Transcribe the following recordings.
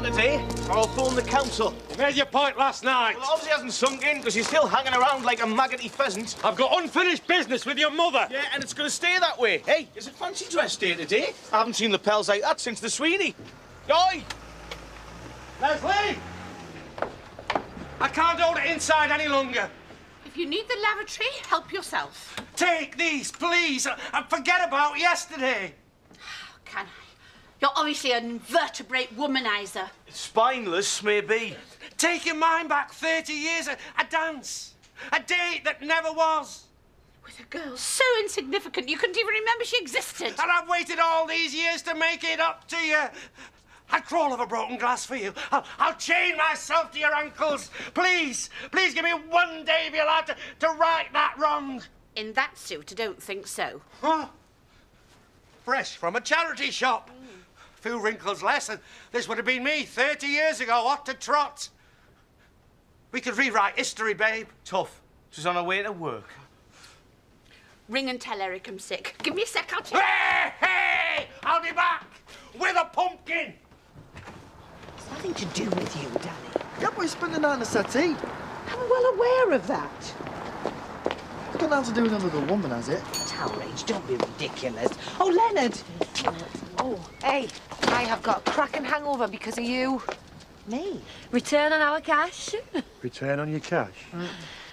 on today, or I'll phone the council. You made your point last night. Well, obviously hasn't sunk in, because you're still hanging around like a maggoty pheasant. I've got unfinished business with your mother. Yeah, and it's going to stay that way. Hey, is it fancy dress day today? I haven't seen the pals like that since the Sweeney. Oi! Leslie! I can't hold it inside any longer. If you need the lavatory, help yourself. Take these, please, and forget about yesterday. How can I? You're obviously an invertebrate womanizer. Spineless, maybe. Take your mind back 30 years, a dance, a date that never was. With a girl so insignificant you couldn't even remember she existed. And I've waited all these years to make it up to you. I'd crawl over broken glass for you. I'll chain myself to your ankles. Please, please give me one day if you're allowed to right that wrong. In that suit, I don't think so. Huh? Fresh from a charity shop. Few wrinkles less, and this would have been me 30 years ago, hot to trot. We could rewrite history, babe. Tough. She's on her way to work. Ring and tell Eric I'm sick. Give me a sec, I'll take... Hey, hey! I'll be back with a pumpkin. It's nothing to do with you, Danny. Yeah, but we spent the night in the settee. I'm well aware of that. It's got nothing to do with another woman, has it? Towerage, don't be ridiculous. Oh, Leonard! Oh, hey, I have got a cracking hangover because of you. Me? Return on our cash. Return on your cash?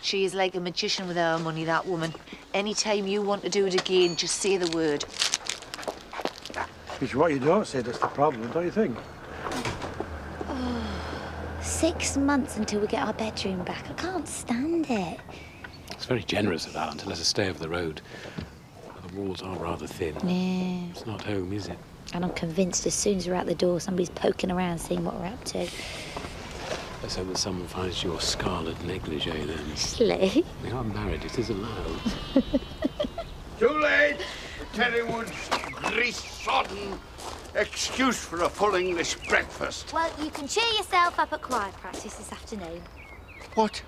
She is like a magician with her money, that woman. Any time you want to do it again, just say the word. It's what you don't say that's the problem, don't you think? 6 months until we get our bedroom back. I can't stand it. It's very generous of Alan to let us stay over the road. The walls are rather thin. Yeah. It's not home, is it? And I'm convinced as soon as we're out the door, somebody's poking around, seeing what we're up to. Let's hope that someone finds your scarlet negligee then. Slee. We are married, it is allowed. Too late. Terrywood's grease-sodden excuse for a full English breakfast. Well, you can cheer yourself up at choir practice this afternoon. What?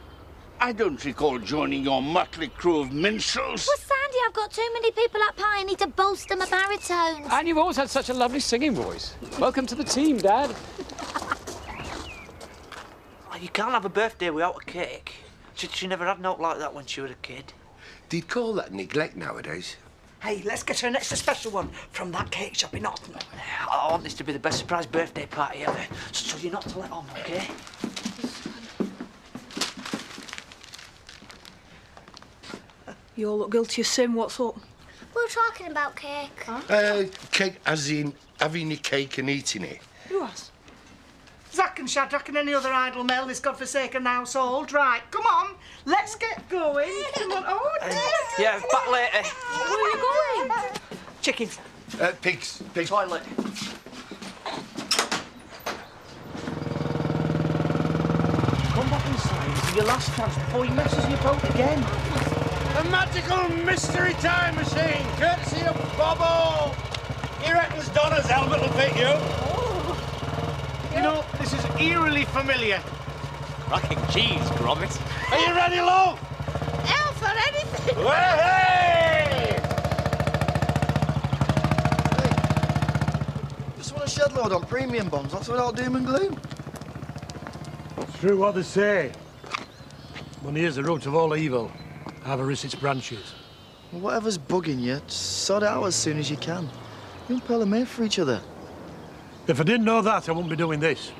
I don't recall joining your motley crew of minstrels. Well, Sandy, I've got too many people up high. I need to bolster my baritones. And you've always had such a lovely singing voice. Welcome to the team, Dad. You can't have a birthday without a cake. She never had naught like that when she was a kid. They'd call that neglect nowadays. Hey, let's get her an extra special one from that cake shop in Norton. I want this to be the best surprise birthday party ever, so you're not to let on, OK? You all look guilty of sin. What's up? We're talking about cake. Huh? Cake as in having your cake and eating it. Who has? Zach and Shadrach and any other idle male in this godforsaken household. Right, come on, let's get going. Come on. Oh, dear. Yeah, back later. Where are you going? Chickens. Pigs. Toilet. Come back inside. This is your last chance before he messes you about again. A magical mystery time machine, courtesy of Bobo. He reckons Donna's helmet will fit you. You know, this is eerily familiar. Rocking cheese, Gromit. Are you ready, love? Hell for anything. Hey! Just want a shed load on premium bonds. That's without doom and gloom. It's true what they say. Money is the root of all evil. Avarice its branches. Well, whatever's bugging you, sort it out as soon as you can. You and Pearl are made for each other. If I didn't know that, I wouldn't be doing this.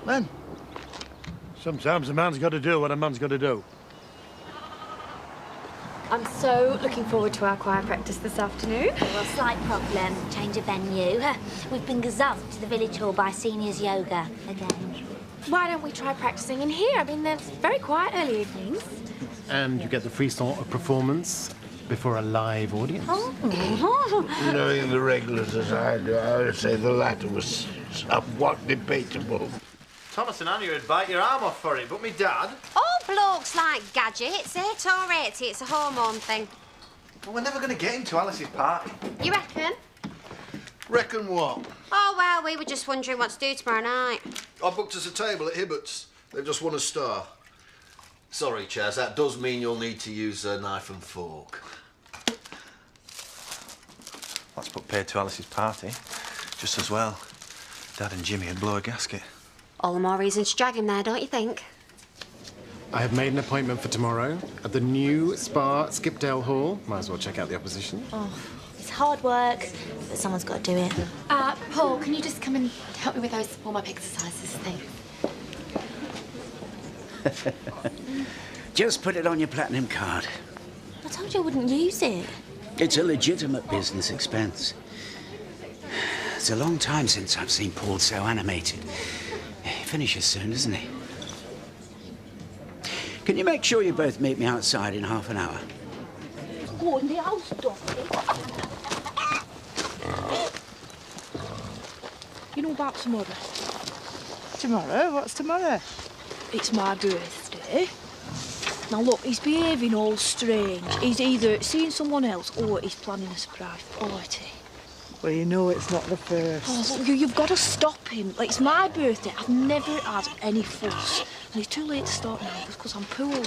When? Sometimes a man's got to do what a man's got to do. I'm so looking forward to our choir practice this afternoon. Well, slight problem. Change of venue. We've been gazumped to the village hall by seniors yoga again. Why don't we try practicing in here? I mean, they're very quiet early evenings. And you get the free sort of performance before a live audience. Knowing the regulars as I do, I would say the latter was somewhat debatable. Thomas and Annie would bite your arm off for it, but me dad... All blokes like gadgets, 8 or 80. It's a hormone thing. Well, we're never going to get him to Alice's party. You reckon? Reckon what? Oh, well, we were just wondering what to do tomorrow night. I booked us a table at Hibbert's. They've just won a star. Sorry, Chaz, that does mean you'll need to use a knife and fork. Let's put paid to Alice's party, just as well. Dad and Jimmy would blow a gasket. All the more reason to drag him there, don't you think? I have made an appointment for tomorrow at the new spa at Skipdale Hall. Might as well check out the opposition. Oh, it's hard work, but someone's got to do it. Paul, can you just come and help me with those warm-up exercises, thanks? Just put it on your platinum card. I told you I wouldn't use it. It's a legitimate business expense. It's a long time since I've seen Paul so animated. He finishes soon, doesn't he? Can you make sure you both meet me outside in half an hour? Oh, and the house dog. You know about tomorrow? Tomorrow? What's tomorrow? It's my birthday. Now look, he's behaving all strange. He's either seeing someone else or he's planning a surprise party. Well, you know it's not the first. Oh, look, you've got to stop him. Like, it's my birthday. I've never had any fuss. And it's too late to start now because I'm poorly.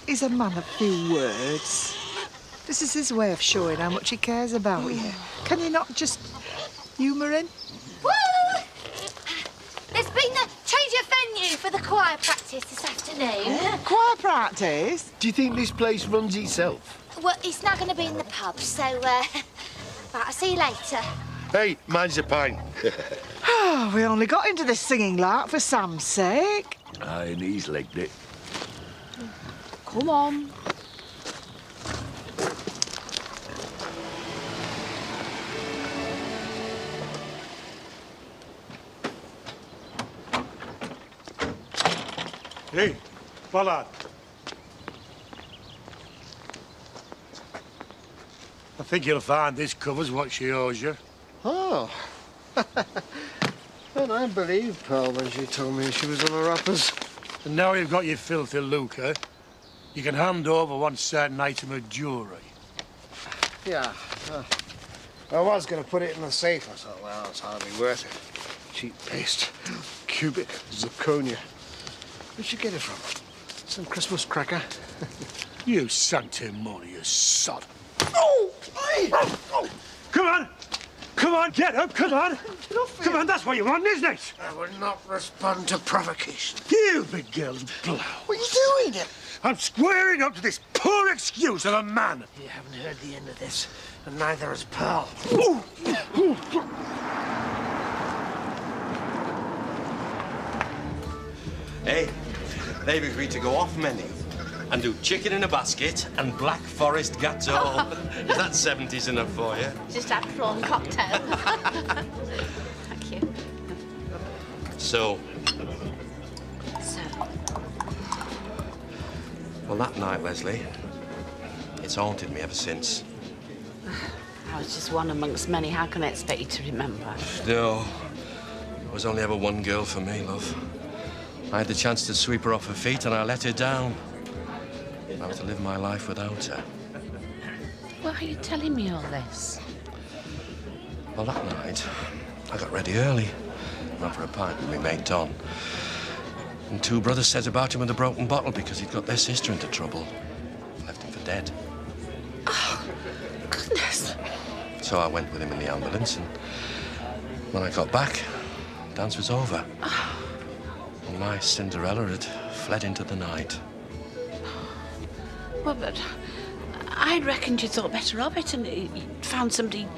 He's a man of few words. This is his way of showing how much he cares about you. Can you not just humour him? Woo! There's been a change of venue for the choir practice this afternoon. Choir practice? Do you think this place runs itself? Well, it's not going to be in the pub, so, right, I'll see you later. Hey, mine's a pint. Oh, we only got into this singing lark for Sam's sake. Aye, and he's legged it. Come on. Hey, Ballard. I think you'll find this covers what she owes you. Oh. Well, I believed Pearl when she told me she was on her uppers. And now you've got your filthy lucre, you can hand over one certain item of jewellery. Yeah. I was going to put it in the safe. I thought, well, it's hardly worth it. Cheap paste, cubic zirconia. Where'd you get it from? Some Christmas cracker? You sanctimonious sod. Oh! Hey! Oh! Come on! Come on, get up, come on! Come on, that's what you want, isn't it? I will not respond to provocation. You big girl's blow. What are you doing? I'm squaring up to this poor excuse of a man. You haven't heard the end of this, and neither has Pearl. Hey, they've agreed to go off menu and do chicken in a basket and Black Forest gateau. Is that 70s enough for you? Just had prawn cocktail. Thank you. So, well, that night, Leslie, it's haunted me ever since. I was just one amongst many. How can I expect you to remember? No, there was only ever one girl for me, love. I had the chance to sweep her off her feet and I let her down. I was to live my life without her. Why are you telling me all this? Well, that night, I got ready early. Went for a pint with my mate Don. And two brothers set about him with a broken bottle because he'd got their sister into trouble. Left him for dead. Oh, goodness. So I went with him in the ambulance, and when I got back, the dance was over. And my Cinderella had fled into the night. Well, but I reckoned you thought better of it and you found somebody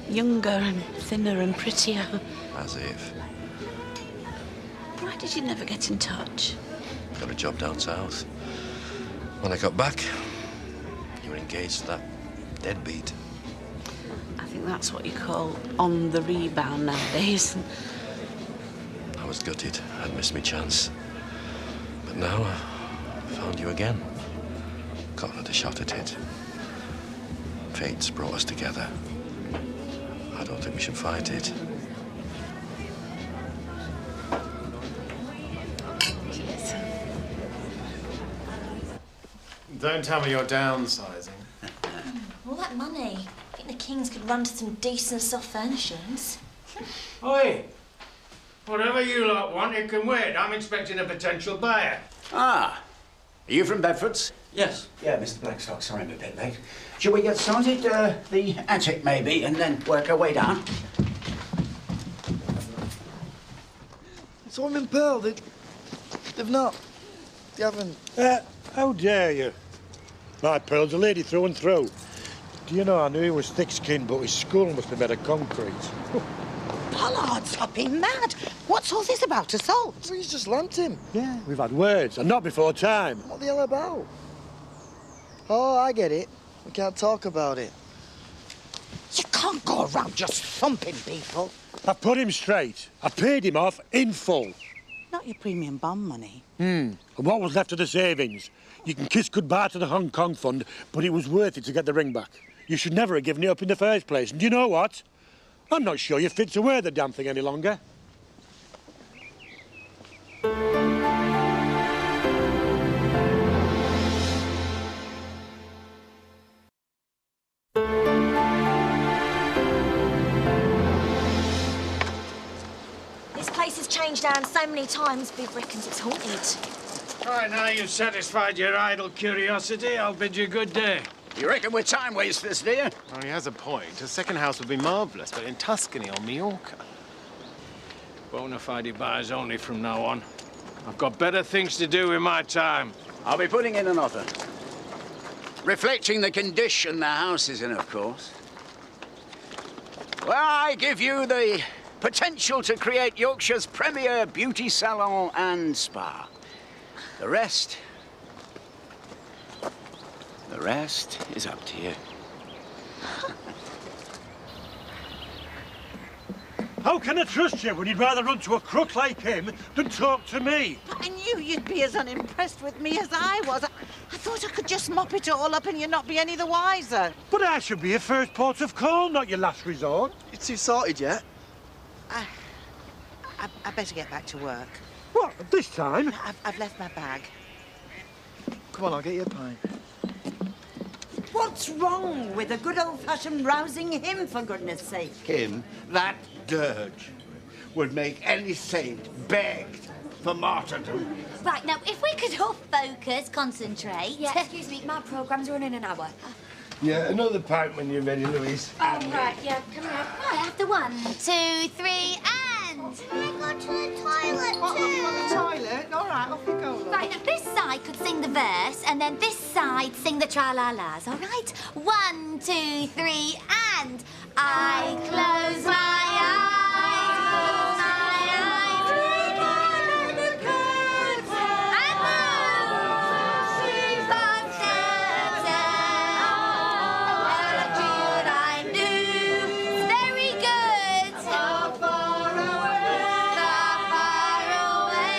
younger and thinner and prettier. As if. Why did you never get in touch? Got a job down south. When I got back, you were engaged to that deadbeat. I think that's what you call on the rebound nowadays. I was gutted. I'd missed my chance. But now I found you again. Got another shot at it. Fate's brought us together. I don't think we should fight it. Cheers. Don't tell me you're downsizing. All that money. I think the Kings could run to some decent soft furnishings. Oi! Whatever you lot want, it can wait. I'm expecting a potential buyer. Ah, are you from Bedford's? Yes. Yeah, Mr. Blackstock, sorry I'm a bit late. Shall we get started? The attic, maybe, and then work our way down? saw him in Pearl. They've not. They haven't. How dare you? My Pearl's a lady through and through. Do you know, I knew he was thick-skinned, but his skull must be made of concrete. Pollard's hopping mad. What's all this about assault? Well, he's just lamped him. Yeah, we've had words, and not before time. What the hell about? Oh, I get it. We can't talk about it. You can't go around just thumping people. I've put him straight. I paid him off in full. Not your premium bond money. And what was left of the savings? You can kiss goodbye to the Hong Kong fund, but it was worth it to get the ring back. You should never have given it up in the first place. And do you know what? I'm not sure you're fit to wear the damn thing any longer. This place has changed hands so many times, Viv reckons it's haunted. Right, now you've satisfied your idle curiosity, I'll bid you good day. You reckon we're time wasters, do you? Oh, he has a point. A second house would be marvellous, but in Tuscany or Mallorca. Bona fide buyers only from now on. I've got better things to do with my time. I'll be putting in an offer. Reflecting the condition the house is in, of course. Well, I give you the potential to create Yorkshire's premier beauty salon and spa. The rest is up to you. How can I trust you when you'd rather run to a crook like him than talk to me? I knew you'd be as unimpressed with me as I was. I thought I could just mop it all up and you'd not be any the wiser. But I should be your first port of call, not your last resort. You two sorted yet? I better get back to work. What, this time? I've left my bag. Come on, I'll get you a pint. What's wrong with a good old-fashioned rousing him, for goodness sake? Him, that dirge, would make any saint beg for martyrdom. Right, now, if we could all focus, concentrate. Yeah, excuse me, my programme's running an hour. Yeah, another pint when you're ready, Louise. Oh, right, yeah, come here. Right, after 1, 2, 3, and... I go to the toilet too. Toilet? All right, off you go, love. Right, now, this side could sing the verse, and then this side sing the tra-la-las, all right? 1, 2, 3, and... I close my eyes, remember the curtains, and move, sleep Jude I knew, very good. Far, far away,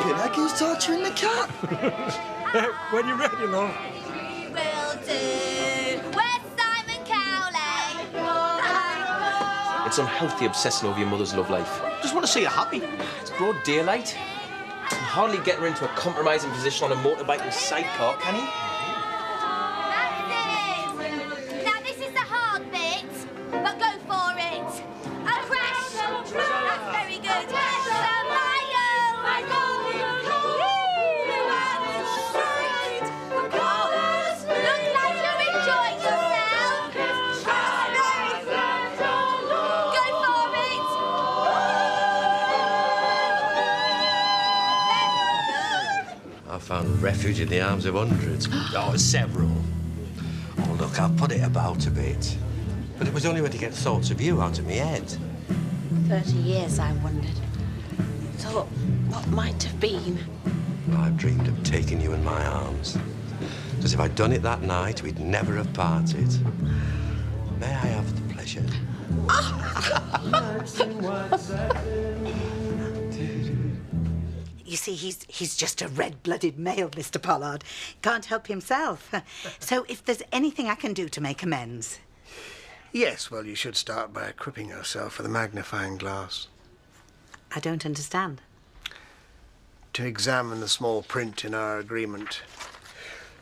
Pinocchio's torturing the cat. When you're ready, love. Will do. Where's Simon Cowley? It's unhealthy obsessing over your mother's love life. Just want to see her happy. It's broad daylight. You can hardly get her into a compromising position on a motorbike and sidecar, can he? That's it. Now this is the hard bit, but go for it. A crash. That's very good. Smile. My God. Look like you're enjoying yourself. Go for it. I found refuge in the arms of hundreds. Oh, several. Oh, look, I've put it about a bit. But it was only when to get thoughts of you out of my head. 30 years, I wondered. Thought what might have been. I've dreamed of taking you in my arms. As if I'd done it that night, we'd never have parted. May I have the pleasure? You see, he's just a red-blooded male, Mr. Pollard. Can't help himself. So if there's anything I can do to make amends... Yes, well, you should start by equipping yourself with a magnifying glass. I don't understand. To examine the small print in our agreement.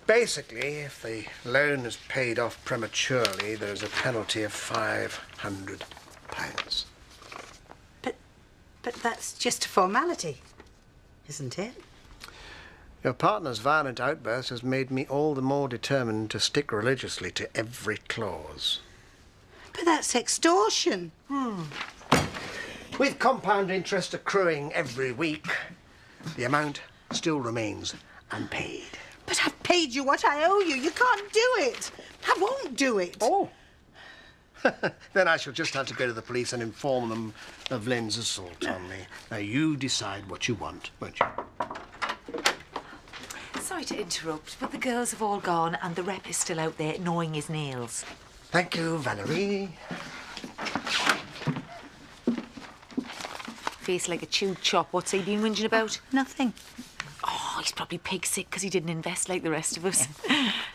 Basically, if the loan is paid off prematurely, there's a penalty of £500. But that's just a formality, isn't it? Your partner's violent outburst has made me all the more determined to stick religiously to every clause. But that's extortion. With compound interest accruing every week, the amount still remains unpaid. But I've paid you what I owe you. You can't do it. I won't do it. Oh. Then I shall just have to go to the police and inform them of Lynn's assault on me. Now, you decide what you want, won't you? Sorry to interrupt, but the girls have all gone and the rep is still out there gnawing his nails. Thank you, Valerie. Face like a chewed chop. What's he been whinging about? Nothing. Oh, he's probably pig sick because he didn't invest like the rest of us.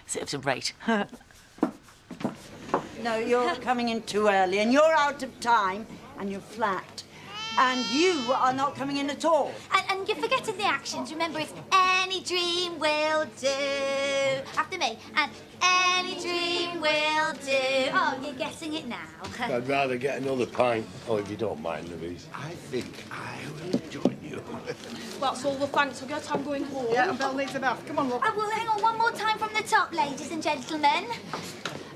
Serves him right. No, you're coming in too early and you're out of time and you're flat. And you are not coming in at all. And you're forgetting the actions. Remember, it's any dream will do. After me. And any dream will do. Oh, you're guessing it now. I'd rather get another pint. Oh, if you don't mind, Louise. I think I will join you. That's all the thanks. I've got time going home. Yeah, and Belle needs a bath. Come on, look. Oh, well, hang on one more time from the top, ladies and gentlemen.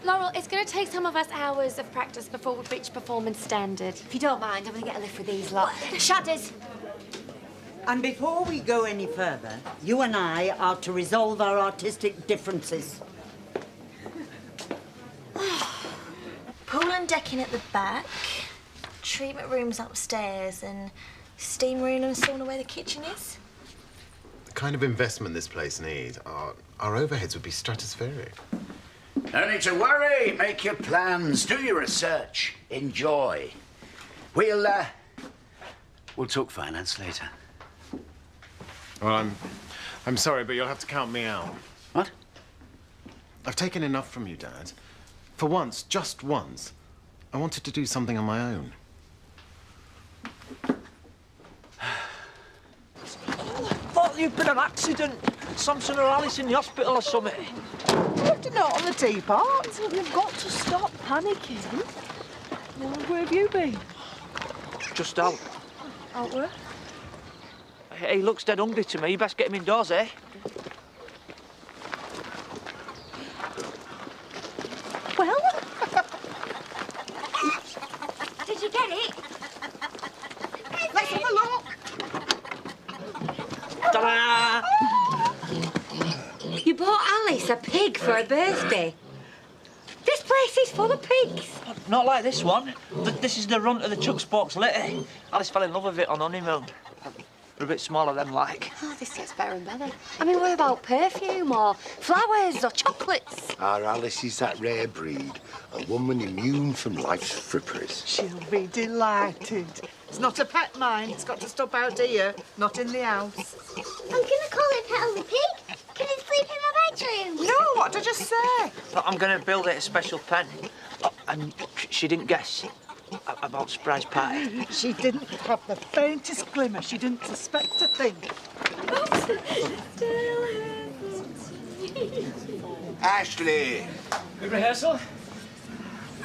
Laurel, it's going to take some of us hours of practice before we reach performance standard. If you don't mind, I'm going to get a lift with these lot. Shudders. And before we go any further, you and I are to resolve our artistic differences. Pool and decking at the back, treatment rooms upstairs, and steam room and sauna where the kitchen is. The kind of investment this place needs, our overheads would be stratospheric. No need to worry. Make your plans. Do your research. Enjoy. We'll talk finance later. Well, I'm sorry, but you'll have to count me out. What? I've taken enough from you, Dad. For once, just once, I wanted to do something on my own. Thought you'd been an accident. Samson or Alice in the hospital or something. Left a note on the teapot. You've got to stop panicking. Well, where have you been? Just out. Out where? He looks dead hungry to me. You best get him indoors, eh? Well? Did you get it? Let's have a look. Ta-da! You bought Alice a pig for her birthday? This place is full of pigs. Not like this one. This is the runt of the Chuck Sporks litter. Alice fell in love with it on honeymoon. They're a bit smaller than like. Oh, this gets better and better. I mean, what about perfume or flowers or chocolates? Our Alice is that rare breed, a woman immune from life's fripperies. She'll be delighted. It's not a pet, mind. It's got to stop out here, not in the house. I'm going to call it Petal the Pig. Can it sleep in my bedroom? No, what did I just say? I'm going to build it a special pen. And she didn't guess about surprise party. She didn't have the faintest glimmer. She didn't suspect a thing. Ashley! Good rehearsal?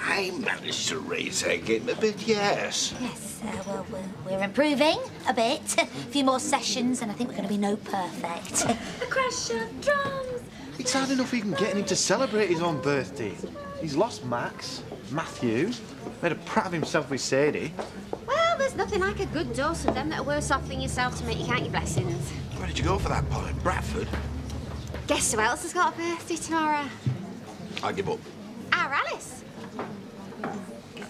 I managed to raise her game a bit, yes. Yes, well, we're improving a bit. A few more sessions, and I think we're going to be no perfect. The crash of drums. It's hard enough even getting him to celebrate his own birthday. He's lost Max, Matthew, made a prat of himself with Sadie. Well, there's nothing like a good dose of them that are worse off than yourself to make you count your blessings. Where did you go for that pint? Bradford? Guess who else has got a birthday tomorrow? I give up. Our Alice.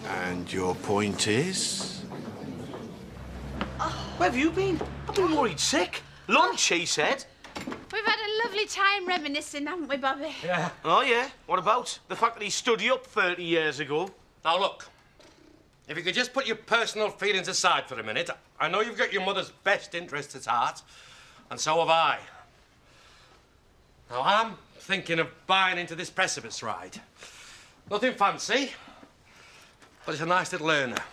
And your point is? Where have you been? I've been worried sick. Lunch, he said. We've had a lovely time reminiscing, haven't we, Bobby? Yeah. Oh, yeah? What about? The fact that he stood you up 30 years ago? Now, look. If you could just put your personal feelings aside for a minute. I know you've got your mother's best interests at heart, and so have I. Now, I'm thinking of buying into this precipice ride. Nothing fancy, but it's a nice little earner.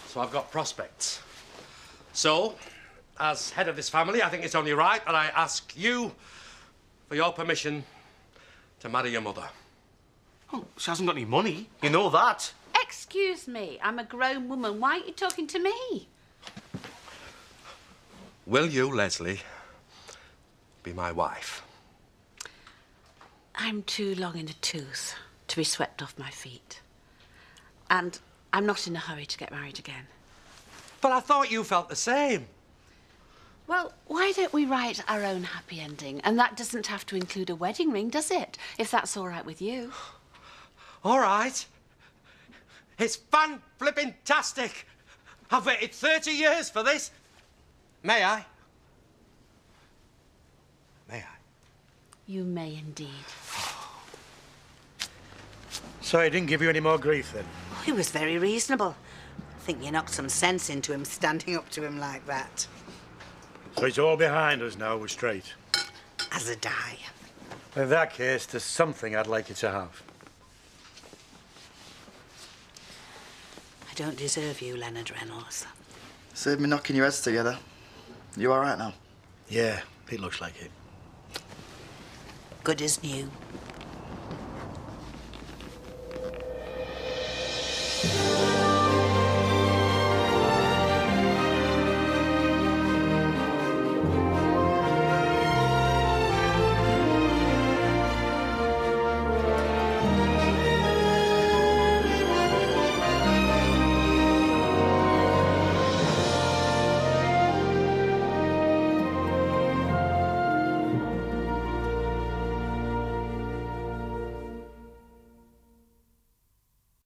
So I've got prospects. So, as head of this family, I think it's only right that I ask you for your permission to marry your mother. Oh, she hasn't got any money. You know that. Excuse me, I'm a grown woman. Why aren't you talking to me? Will you, Leslie, be my wife? I'm too long in the tooth to be swept off my feet. And I'm not in a hurry to get married again. But I thought you felt the same. Well, why don't we write our own happy ending? And that doesn't have to include a wedding ring, does it? If that's all right with you. All right. It's fan-flipping-tastic. I've waited 30 years for this. May I? May I? You may indeed. So he didn't give you any more grief then? Oh, he was very reasonable. I think you knocked some sense into him standing up to him like that. So it's all behind us now, we're straight. As a die. In that case, there's something I'd like you to have. I don't deserve you, Leonard Reynolds. Save me knocking your heads together. You all right now? Yeah, it looks like it. Good as new.